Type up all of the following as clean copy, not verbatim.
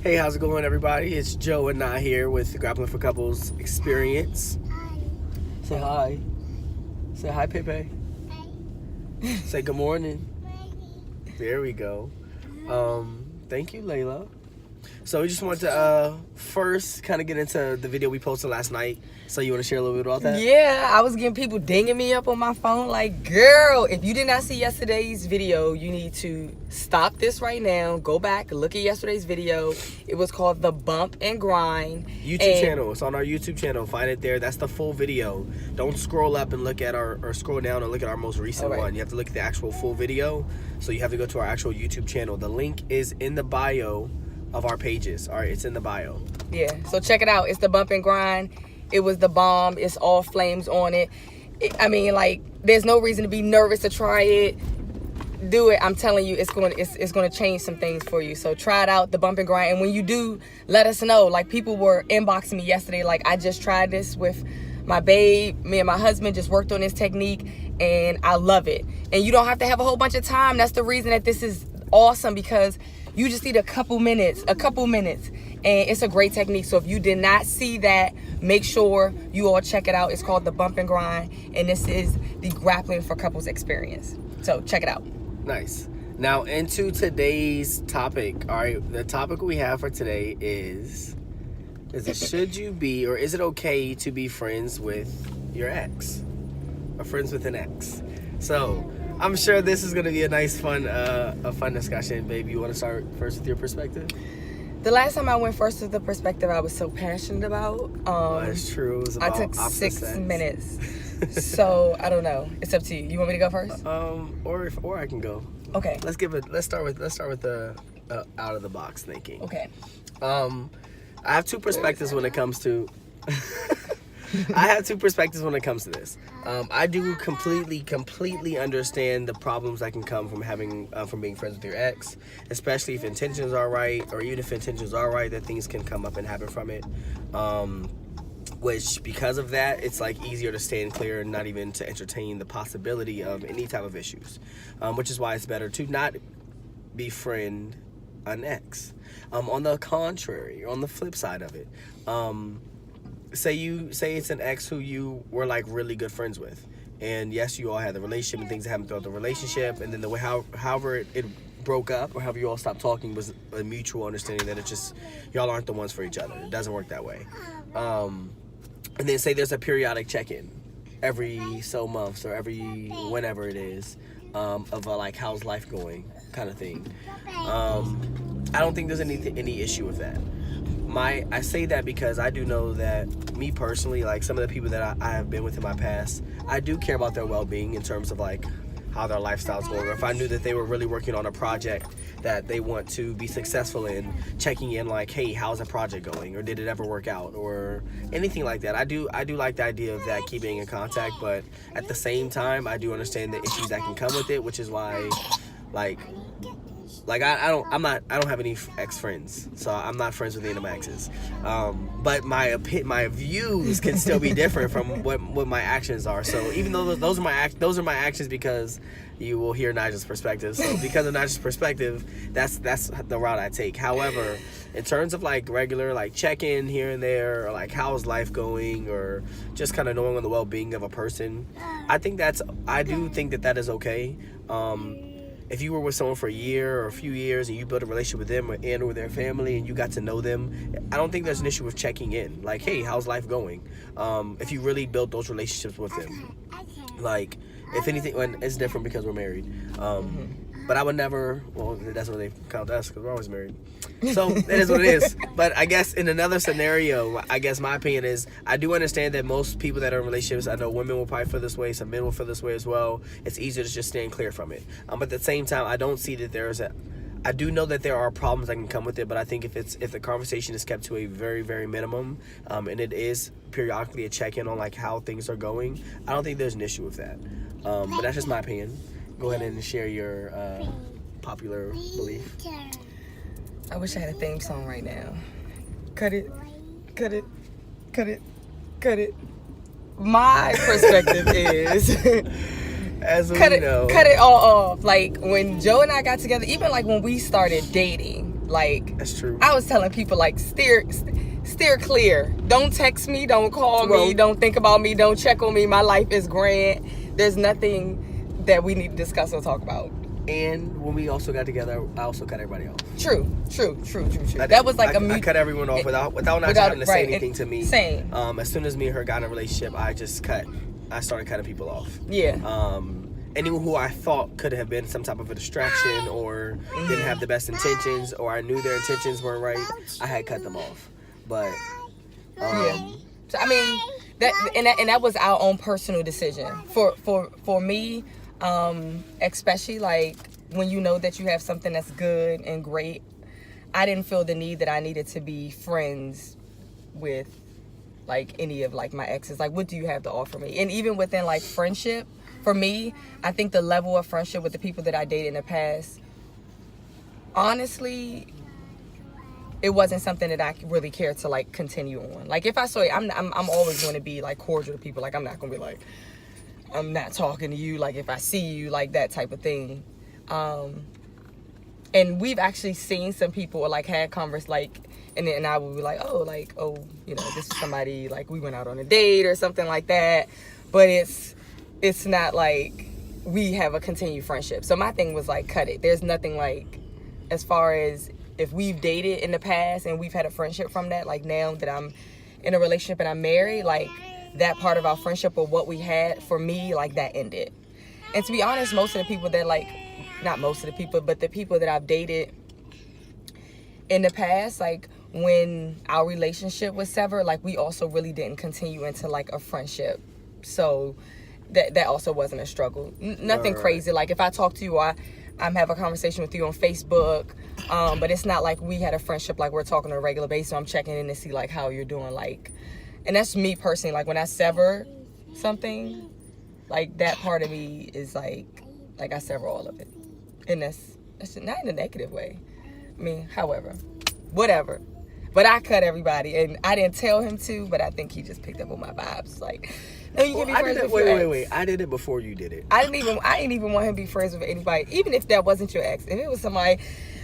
Hey, how's it going, everybody? It's Joe and Na here with the Grappling for Couples Experience. Say hi. Say hi, Pepe. Say good morning. There we go. Thank you, Layla. So we just wanted to first kind of get into the video we posted last night. So you want to share a little bit about that? Yeah, I was getting people dinging me up on my phone like, girl, if you did not see yesterday's video, you need to stop this right now. Go back, look at yesterday's video. It was called The Bump and Grind. YouTube channel. It's on our YouTube channel. Find it there. That's the full video. Don't scroll up and look at or scroll down and look at our most recent one. You have to look at the actual full video. So you have to go to our actual YouTube channel. The link is in the bio of our pages. All right, it's in the bio. Yeah, so check it out. It's The Bump and Grind. It was the bomb. It's all flames on it. I mean, like, there's no reason to be nervous to try it. Do it. I'm telling you, it's going to change some things for you. So try it out, The Bump and Grind. And when you do, let us know. Like, people were inboxing me yesterday. Like, I just tried this with my babe. Me and my husband just worked on this technique, and I love it. And you don't have to have a whole bunch of time. That's the reason that this is awesome, because you just need a couple minutes. And it's a great technique. So if you did not see that, make sure you all check it out. It's called The Bump and Grind, and this is the Grappling for Couples experience. So check it out. Nice. Now into today's topic. All right, the topic we have for today is it should you be, or is it okay to be friends with your ex, or friends with an ex? So I'm sure this is gonna be a nice, fun discussion. Baby, you want to start first with your perspective? The last time I went first with the perspective I was so passionate about. That's true. It was about I took opposite 6 sex. minutes. So I don't know. It's up to you. You want me to go first? Or I can go. Okay. Let's start with the out of the box thinking. Okay. I have two perspectives when it comes to. I have two perspectives when it comes to this. I do completely understand the problems that can come from having from being friends with your ex, especially if intentions are right, or even if intentions are right, that things can come up and happen from it. Which, because of that, it's like easier to stand clear and not even to entertain the possibility of any type of issues. Which is why it's better to not befriend an ex. On the contrary, on the flip side of it, say it's an ex who you were like really good friends with, and yes, you all had the relationship and things that happened throughout the relationship, and then the way however it broke up, or however you all stopped talking, was a mutual understanding that it's just y'all aren't the ones for each other. It doesn't work that way. And then say there's a periodic check-in every so months or every whenever it is, of a like how's life going kind of thing. I don't think there's any issue with that. I say that because I do know that me personally, like some of the people that I have been with in my past, I do care about their well-being in terms of like how their lifestyle's going. Or if I knew that they were really working on a project that they want to be successful in, checking in like, hey, how's the project going? Or did it ever work out? Or anything like that. I do like the idea of that, keeping in contact, but at the same time, I do understand the issues that can come with it, which is why I don't have any ex-friends, so I'm not friends with any of my exes. But my views can still be different from what my actions are. So even though those are my actions, because you will hear Nigel's perspective. So because of Nigel's perspective, that's the route I take. However, in terms of like regular like check-in here and there, or like how's life going, or just kind of knowing on the well-being of a person, I do think that is okay. If you were with someone for a year or a few years and you built a relationship with them and or their family and you got to know them, I don't think there's an issue with checking in. Like, hey, how's life going? If you really built those relationships with them. Like, if anything, when it's different because we're married. But I would never, well, that's what they count us because we're always married. So it is what it is. But I guess in another scenario, I guess my opinion is, I do understand that most people that are in relationships, I know women will probably feel this way, some men will feel this way as well. It's easier to just stand clear from it. But at the same time, I don't see that I do know that there are problems that can come with it, but I think if the conversation is kept to a very, very minimum, and it is periodically a check-in on like how things are going, I don't think there's an issue with that. But that's just my opinion. Go ahead and share your popular belief. I wish I had a theme song right now. Cut it. Cut it. Cut it. Cut it. My perspective is cut it all off. Like when Joe and I got together, even like when we started dating, Like, that's true. I was telling people, like, steer clear. Don't text me. Don't call me. Don't think about me. Don't check on me. My life is grand. There's nothing that we need to discuss or talk about. And when we also got together, I also cut everybody off. True. That was like I cut everyone off without not having to say anything to me. Same. As soon as me and her got in a relationship, I started cutting people off. Yeah. Anyone who I thought could have been some type of a distraction or didn't have the best intentions, or I knew their intentions weren't right, I had cut them off. But yeah. So I mean, that was our own personal decision. For me, especially like when you know that you have something that's good and great, I didn't feel the need that I needed to be friends with like any of like my exes. Like, what do you have to offer me? And even within like friendship, for me, I think the level of friendship with the people that I dated in the past, honestly, it wasn't something that I really cared to like continue on. Like, if I saw you, I'm always going to be like cordial to people. Like, I'm not going to be like, I'm not talking to you. Like, if I see you, like that type of thing. And we've actually seen some people like had like, and I would be like, oh, you know, this is somebody, like, we went out on a date or something like that. But it's not like we have a continued friendship. So my thing was like, cut it. There's nothing like, as far as if we've dated in the past and we've had a friendship from that, like now that I'm in a relationship and I'm married, like that part of our friendship or what we had, for me, like that ended. And to be honest, most of the people that like, not most of the people, but the people that I've dated in the past, like when our relationship was severed, like we also really didn't continue into like a friendship. So that also wasn't a struggle. Nothing crazy. Like if I talk to you, I'm having a conversation with you on Facebook, but it's not like we had a friendship like we're talking on a regular basis. So I'm checking in to see like how you're doing. Like, and that's me personally. Like when I sever something, like that part of me is like I sever all of it, and that's not in a negative way. I mean, however, whatever. But I cut everybody, and I didn't tell him to, but I think he just picked up on my vibes. Like, no, you can be friends with your ex. Wait. I did it before you did it. I didn't even want him to be friends with anybody, even if that wasn't your ex. If it was somebody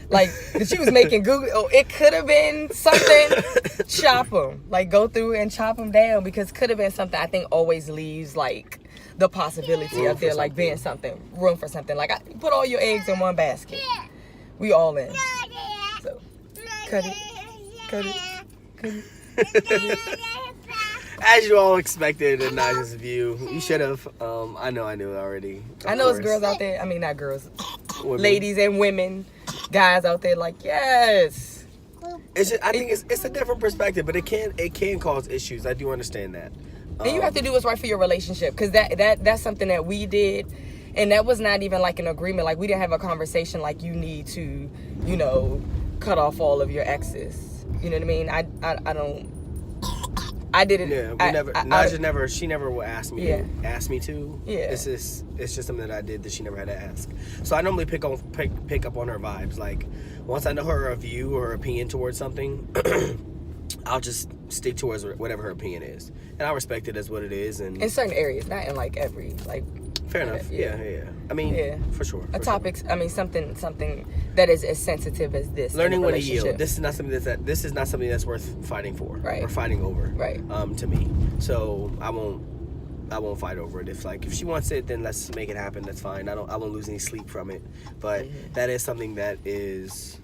like that you was making Google, or it could have been something, chop them. Like, go through and chop them down, because could have been something. I think always leaves like the possibility of there like being something, room for something. Like, put all your eggs in one basket. We all in. So, cut it. As you all expected, and not just view. You should have. I knew it already. I know it's girls out there. I mean, not girls, women. Ladies and women, guys out there. Like, yes. I think it's a different perspective, but it can cause issues. I do understand that. And you have to do what's right for your relationship, because that's something that we did, and that was not even like an agreement. Like, we didn't have a conversation like you need to, you know, cut off all of your exes. You know what I mean? I didn't. Yeah, she never will ask me. Yeah. Ask me to. Yeah. It's just something that I did that she never had to ask. So I normally pick up on her vibes. Like, once I know her view or her opinion towards something, I'll just stick towards whatever her opinion is, and I respect it as what it is. And in certain areas, not in like every like. Fair enough. Yeah. I mean, for sure. Topic. I mean, something that is as sensitive as this. Learning when to yield. This is not something that's worth fighting for. Right. Or fighting over. Right. To me, so I won't fight over it. If she wants it, then let's make it happen. That's fine. I won't lose any sleep from it. But that is something that is,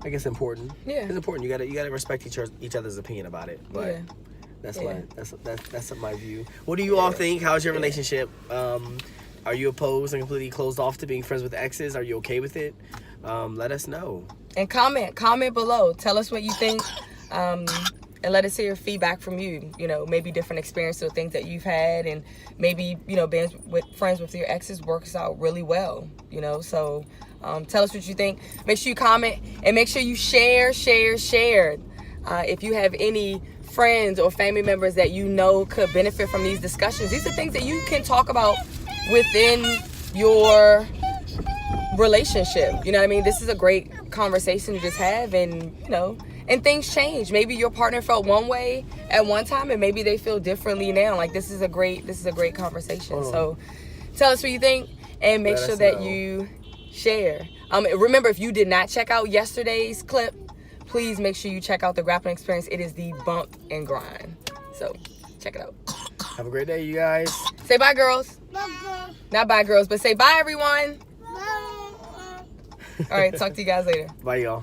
I guess, important. Yeah. It's important. You gotta respect each other's opinion about it. But. Yeah. That's my view. What do you all think? How's your relationship? Are you opposed and completely closed off to being friends with exes? Are you okay with it? Let us know. And comment below. Tell us what you think. And let us hear feedback from you. You know, maybe different experiences or things that you've had, and maybe, you know, being friends with your exes works out really well. You know, so tell us what you think. Make sure you comment, and make sure you share. If you have any friends or family members that you know could benefit from these discussions, these are things that you can talk about within your relationship. You know what I mean? This is a great conversation to just have, and you know, and things change. Maybe your partner felt one way at one time, and maybe they feel differently now. Like, this is a great conversation. So tell us what you think, and make sure that you share. Remember, if you did not check out yesterday's clip, please make sure you check out the grappling experience. It is the bump and grind. So check it out. Have a great day, you guys. Say bye, girls. Not bye, girls, but say bye, everyone. All right, talk to you guys later. Bye, y'all.